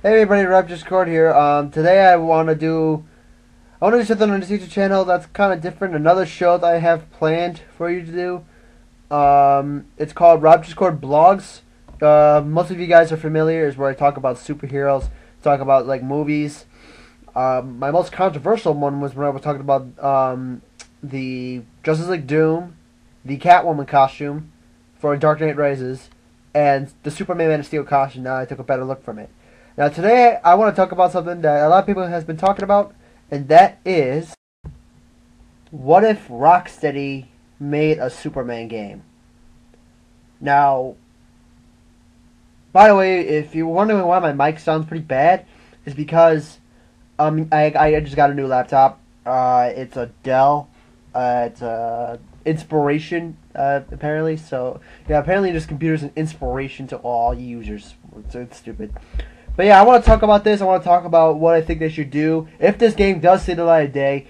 Hey everybody, Rocksteady here. Today I want to do something on this YouTube channel that's kind of different. Another show that I have planned for you to do. It's called Rocksteady Blogs. Most of you guys are familiar. Is where I talk about superheroes, talk about like movies. My most controversial one was when I was talking about the Justice League Doom, the Catwoman costume for Dark Knight Rises, and the Superman Man of Steel costume. Now I took a better look from it. Now today I want to talk about something that a lot of people has been talking about, and that is, what if Rocksteady made a Superman game? Now, by the way, if you're wondering why my mic sounds pretty bad, it's because I just got a new laptop. It's a Dell. It's a Inspiration apparently. So yeah, apparently this computer's an inspiration to all users. It's stupid. But yeah, I want to talk about this. I want to talk about what I think they should do if this game does see the light of day.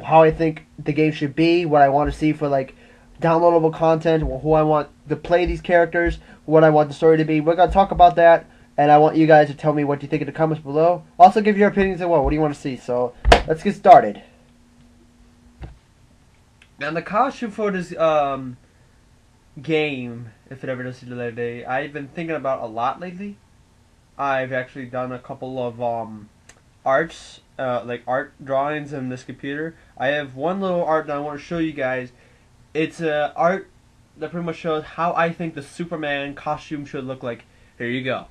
How I think the game should be. What I want to see for like downloadable content. Who I want to play these characters. What I want the story to be. We're gonna talk about that, and I want you guys to tell me what you think in the comments below. Also, give your opinions as well. What do you want to see? So let's get started. Now the costume for this game, if it ever does see the light of day, I've been thinking about a lot lately. I've actually done a couple of arts, like art drawings in this computer. I have one little art that I want to show you guys. It's art that pretty much shows how I think the Superman costume should look like. Here you go.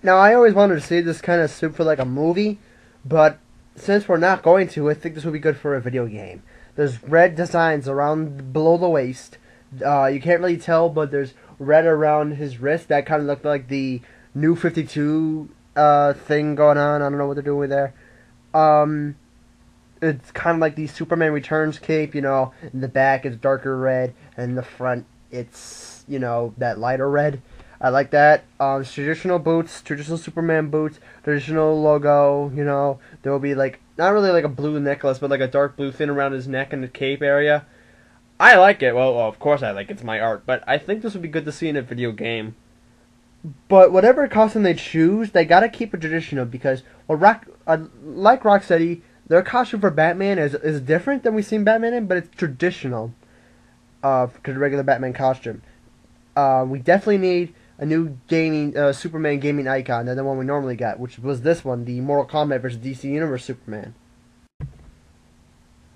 Now I always wanted to see this kind of suit for like a movie, but since we're not going to, I think this would be good for a video game. There's red designs around below the waist. You can't really tell, but there's red around his wrist. That kind of looked like the New 52 thing going on. I don't know what they're doing with there. It's kind of like the Superman Returns cape, you know. In the back it's darker red, and in the front it's, you know, that lighter red. I like that. Traditional boots, traditional Superman boots, traditional logo, you know. There will be like, not really like a blue necklace, but like a dark blue fin around his neck and the cape area. I like it. Well, of course I like it. It's my art. But I think this would be good to see in a video game. But whatever costume they choose, they gotta keep it traditional because, well, like Rocksteady, their costume for Batman is different than we've seen Batman in, but it's traditional to the regular Batman costume. We definitely need a new gaming Superman gaming icon than the one we normally got, which was this one, the Mortal Kombat vs. DC Universe Superman.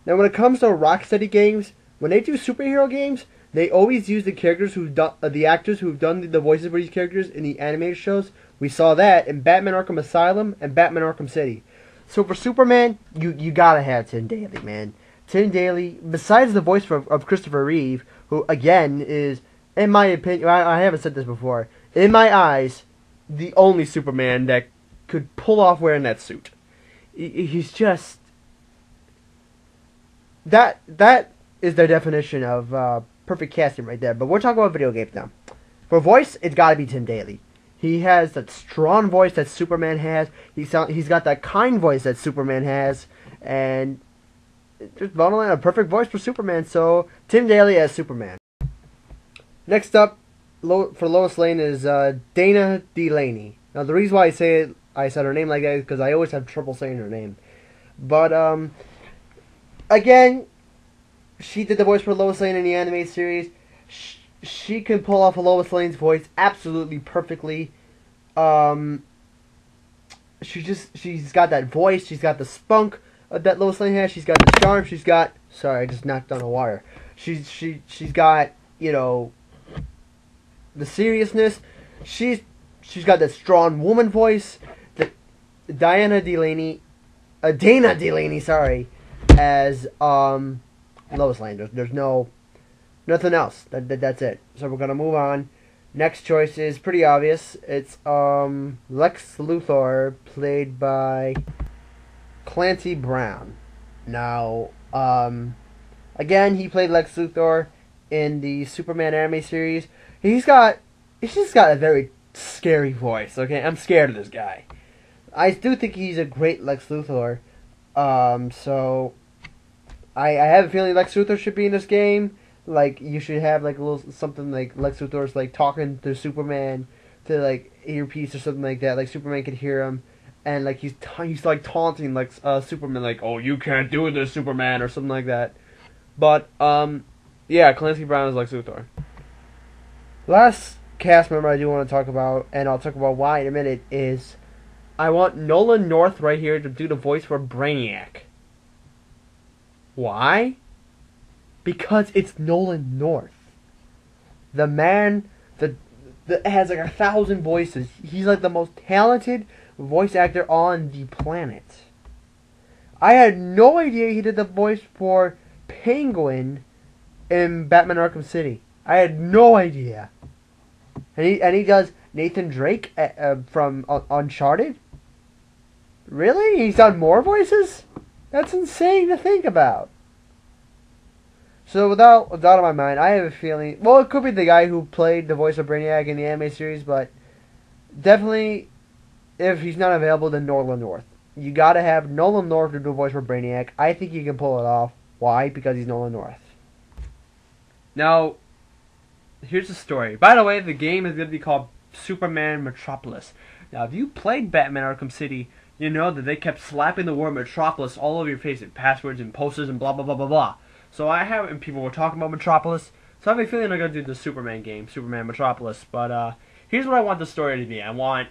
Now, when it comes to Rocksteady games, when they do superhero games, they always use the characters the actors who've done the voices for these characters in the animated shows. We saw that in Batman Arkham Asylum and Batman Arkham City. So for Superman, you gotta have Tim Daly, man. Tim Daly, besides the voice of Christopher Reeve, who again is, in my opinion, I haven't said this before, in my eyes, the only Superman that could pull off wearing that suit. He's just, that is their definition of perfect casting right there. But we're talking about video games now. For voice, it's got to be Tim Daly. He has that strong voice that Superman has. He's got that kind voice that Superman has, and just bottom line, a perfect voice for Superman. So Tim Daly as Superman. Next up, for Lois Lane is Dana Delaney. Now the reason why I said her name like that is because I always have trouble saying her name. But again, she did the voice for Lois Lane in the animated series. She can pull off a Lois Lane's voice absolutely perfectly. She's got that voice. She's got the spunk that Lois Lane has. She's got the charm. She's got, sorry, I just knocked on a wire. She's got, you know, the seriousness. She's got that strong woman voice. Dana Delaney, sorry, as Lois Lane. There's nothing else. That's it. So we're gonna move on. Next choice is pretty obvious. It's Lex Luthor, played by Clancy Brown. Now, again, he played Lex Luthor in the Superman anime series. He's just got a very scary voice. Okay, I'm scared of this guy. I do think he's a great Lex Luthor. So I have a feeling Lex Luthor should be in this game. like you should have like a little something like Lex Luthor's like talking to Superman to like earpiece or something like that. Like Superman could hear him, and like he's like taunting like Superman, like, "Oh, you can't do this, Superman," or something like that. But yeah, Clancy Brown is Lex Luthor. Last cast member I do want to talk about, and I'll talk about why in a minute, is I want Nolan North right here to do the voice for Brainiac. Why? Because it's Nolan North. The man that has like 1,000 voices. He's like the most talented voice actor on the planet. I had no idea he did the voice for Penguin in Batman Arkham City. I had no idea. And he does Nathan Drake from Uncharted? Really? He's done more voices? That's insane to think about. So without a doubt in my mind, I have a feeling... Well, it could be the guy who played the voice of Brainiac in the anime series, but definitely, if he's not available, then Nolan North. You gotta have Nolan North to do a voice for Brainiac. I think he can pull it off. Why? Because he's Nolan North. Now, here's the story. By the way, the game is going to be called Superman Metropolis. Now, if you played Batman Arkham City, you know that they kept slapping the word Metropolis all over your face in passwords and posters and blah, blah, blah, blah, blah. So and people were talking about Metropolis. So I have a feeling they're going to do the Superman game, Superman Metropolis. But here's what I want the story to be. I want,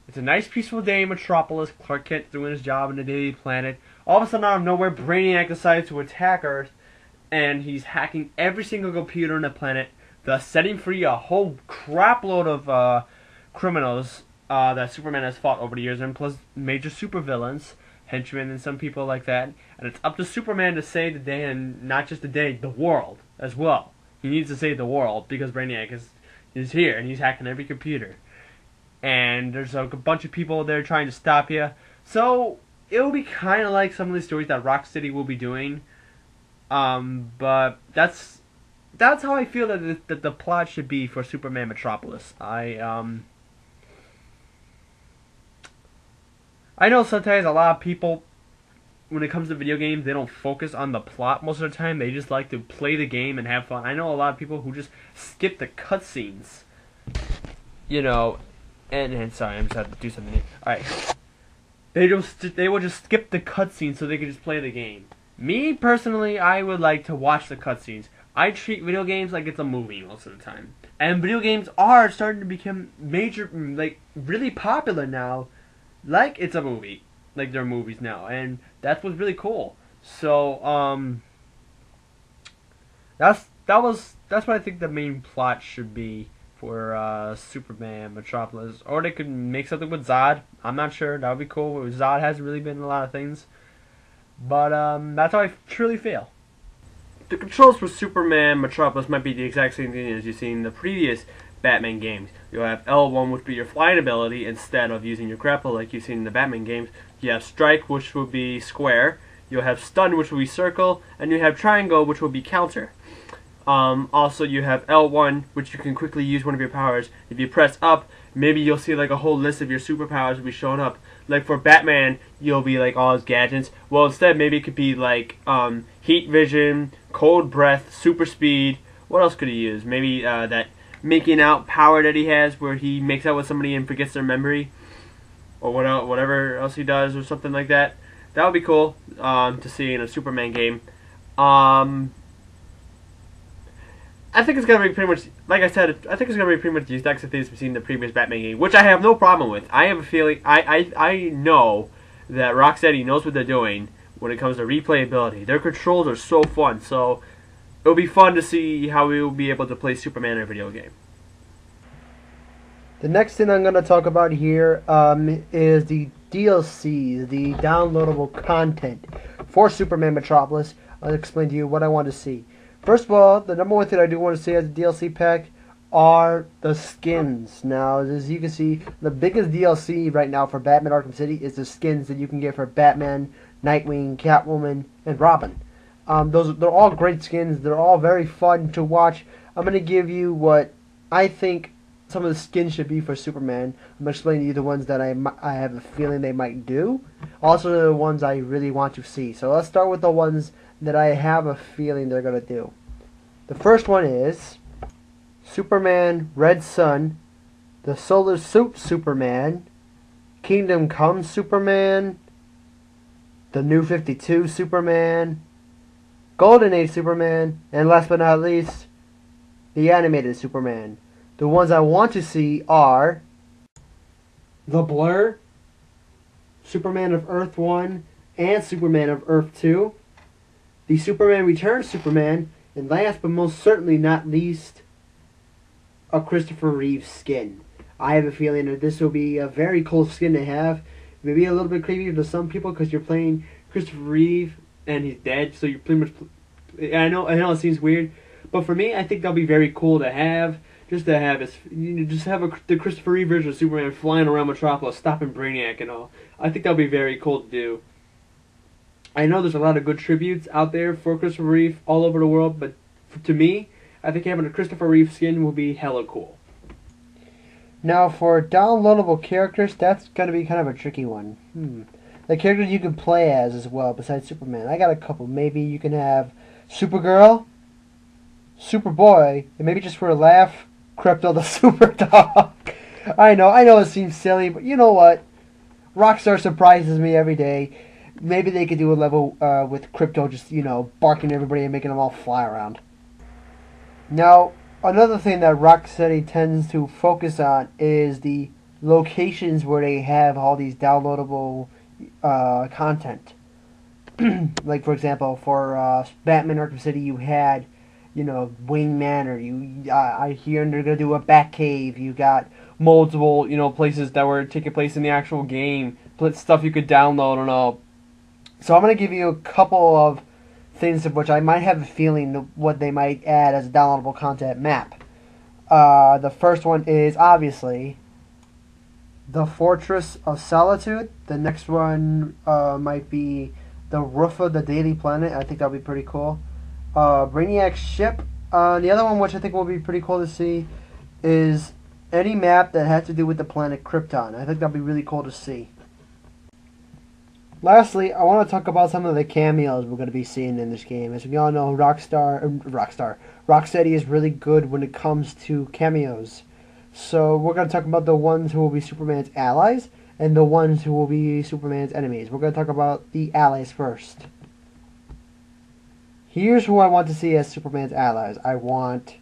it's a nice peaceful day in Metropolis. Clark Kent doing his job in the Daily Planet. All of a sudden, out of nowhere, Brainiac decides to attack Earth. And he's hacking every single computer on the planet, thus setting free a whole crapload of criminals that Superman has fought over the years, and plus major supervillains, henchmen, and some people like that. And it's up to Superman to save the day, and not just the day, the world as well. He needs to save the world because Brainiac is here, and he's hacking every computer. And there's a bunch of people there trying to stop you. So it will be kind of like some of the stories that Rocksteady will be doing. But that's how I feel that the plot should be for Superman Metropolis. I know sometimes a lot of people, when it comes to video games, they don't focus on the plot most of the time. They just like to play the game and have fun. I know a lot of people who just skip the cutscenes. You know, and sorry, I just had to do something. Alright. They will just skip the cutscenes so they can just play the game. Me, personally, I would like to watch the cutscenes. I treat video games like it's a movie most of the time. And video games are starting to become major, like, really popular now. Like it's a movie. Like they're movies now. And that's what's really cool. So, that's what I think the main plot should be for Superman Metropolis. Or they could make something with Zod. I'm not sure. That would be cool. Zod hasn't really been in a lot of things. But that's how I truly feel. The controls for Superman Metropolis might be the exact same thing as you've seen in the previous Batman games. You'll have L1, which will be your flying ability, instead of using your grapple like you've seen in the Batman games. You have Strike, which will be square. You'll have Stun, which will be circle. And you have Triangle, which will be counter. Also, you have L1, which you can quickly use one of your powers. If you press up, maybe you'll see like a whole list of your superpowers will be showing up. Like for Batman, you'll be like all his gadgets. Well, instead, maybe it could be like heat vision, cold breath, super speed. What else could he use? Maybe that making out power that he has, where he makes out with somebody and forgets their memory, or whatever else he does, or something like that. That would be cool to see in a Superman game. I think it's gonna be pretty much, like I said, I think it's gonna be pretty much the exact same things we've seen in the previous Batman game, which I have no problem with. I have a feeling, I know that Rocksteady knows what they're doing when it comes to replayability. Their controls are so fun, so it'll be fun to see how we will be able to play Superman in a video game. The next thing I'm gonna talk about here is the DLCs, the downloadable content for Superman Metropolis. I'll explain to you what I want to see. First of all, the number one thing I do want to see as a DLC pack are the skins. Now, as you can see, the biggest DLC right now for Batman Arkham City is the skins that you can get for Batman, Nightwing, Catwoman, and Robin. They're all great skins. They're all very fun to watch. I'm going to give you what I think some of the skins should be for Superman. I'm going to explain to you the ones that I have a feeling they might do. Also, the ones I really want to see. So let's start with the ones that I have a feeling they're going to do. The first one is Superman Red Sun, the Solar Suit Superman, Kingdom Come Superman, the New 52 Superman, Golden Age Superman, and last but not least, the animated Superman. The ones I want to see are the Blur, Superman of Earth 1, and Superman of Earth 2, the Superman Returns Superman, and last but most certainly not least, a Christopher Reeve skin. I have a feeling that this will be a very cool skin to have. Maybe a little bit creepy to some people because you're playing Christopher Reeve and he's dead, so you're pretty much. I know it seems weird, but for me, I think that'll be very cool to have. Just to have the Christopher Reeve version of Superman flying around Metropolis, stopping Brainiac and all. I think that'll be very cool to do. I know there's a lot of good tributes out there for Christopher Reeve all over the world, but to me, I think having a Christopher Reeve skin will be hella cool. Now, for downloadable characters, that's going to be kind of a tricky one. The characters you can play as well, besides Superman. I got a couple. Maybe you can have Supergirl, Superboy, and maybe just for a laugh, Krypto the Super Dog. I know it seems silly, but you know what? Rockstar surprises me every day. Maybe they could do a level with Krypto just, barking at everybody and making them all fly around. Now, another thing that Rocksteady tends to focus on is the locations where they have all these downloadable content. Like, for example, for Batman Arkham City, you had, Wayne Manor. I hear they're going to do a Batcave. You got multiple, places that were taking place in the actual game. Stuff you could download and all. So I'm going to give you a couple of things of which I might have a feeling what they might add as a downloadable content map. The first one is obviously the Fortress of Solitude. The next one might be the Roof of the Daily Planet. I think that'll be pretty cool. Brainiac's ship. The other one, which I think will be pretty cool to see, is any map that has to do with the planet Krypton. I think that'll be really cool to see. Lastly, I want to talk about some of the cameos we're going to be seeing in this game. As we all know, Rocksteady is really good when it comes to cameos. So we're going to talk about the ones who will be Superman's allies and the ones who will be Superman's enemies. We're going to talk about the allies first. Here's who I want to see as Superman's allies. I want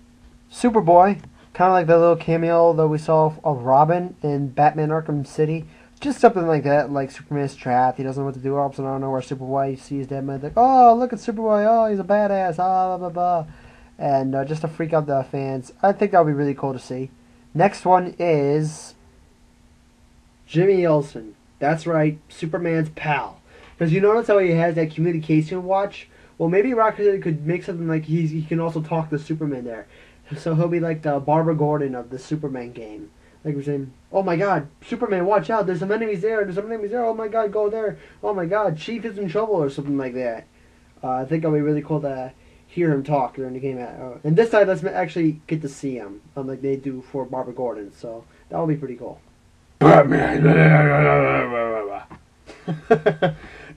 Superboy, kind of like the little cameo that we saw of Robin in Batman Arkham City. Just something like that, like Superman's trapped, he doesn't know what to do, all of a sudden I don't know where Superboy sees that man, like, oh, look at Superboy, oh, he's a badass, blah, blah, blah. And just to freak out the fans. I think that would be really cool to see. Next one is Jimmy Olsen. That's right, Superman's pal. Because you notice how he has that communication watch? Well, maybe Rocksteady could make something like he can also talk to Superman there. So he'll be like the Barbara Gordon of the Superman game. Like we're saying, oh my god, Superman, watch out, there's some enemies there, oh my god, go there, oh my god, Chief is in trouble, or something like that. I think it'll be really cool to hear him talk during the game. And this time, let's actually get to see him, unlike they do for Barbara Gordon, so that will be pretty cool. Batman!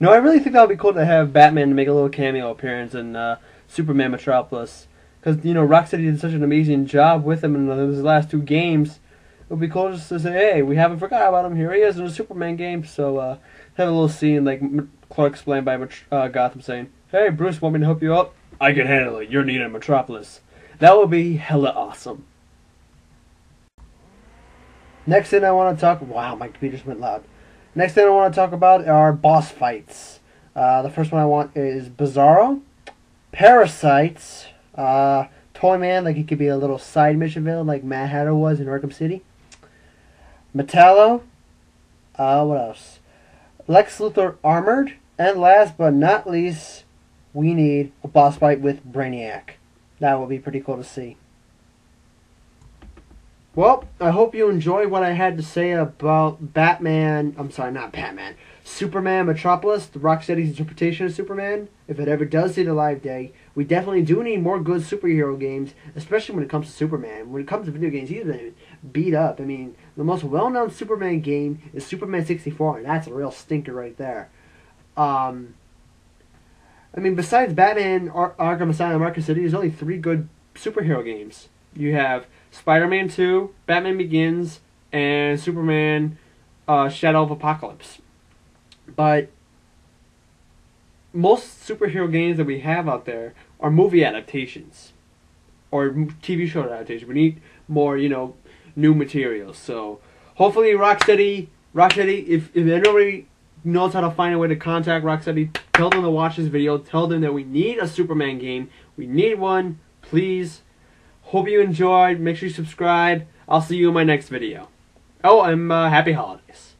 No, I really think that would be cool to have Batman make a little cameo appearance in Superman Metropolis. Because, Rocksteady did such an amazing job with him in those last two games. It would be cool just to say, hey, we haven't forgot about him. Here he is in a Superman game. So have a little scene like Clark explained by Gotham saying, hey, Bruce, want me to help you out? I can handle it. You're needed in Metropolis. That would be hella awesome. Next thing I want to talk... Wow, my computer just went loud. Next thing I want to talk about are boss fights. The first one I want is Bizarro, Parasites, Toyman, like he could be a little side mission villain like Mad Hatter was in Arkham City. Metallo. What else? Lex Luthor Armored. And last but not least, we need a boss fight with Brainiac. That would be pretty cool to see. Well, I hope you enjoyed what I had to say about Batman. I'm sorry, not Batman. Superman Metropolis, the Rocksteady's interpretation of Superman. If it ever does see the live day, we definitely do need more good superhero games, especially when it comes to Superman. When it comes to video games, he's been beat up. I mean, the most well-known Superman game is Superman 64, and that's a real stinker right there. I mean, besides Batman, Arkham Asylum, Arkham City, there's only 3 good superhero games. You have Spider-Man 2, Batman Begins, and Superman Shadow of Apocalypse. But most superhero games that we have out there are movie adaptations or TV show adaptations. We need more, new materials. So hopefully Rocksteady, if anybody knows how to find a way to contact Rocksteady, tell them to watch this video. Tell them that we need a Superman game. We need one, please. Hope you enjoyed. Make sure you subscribe. I'll see you in my next video. Oh, and happy holidays.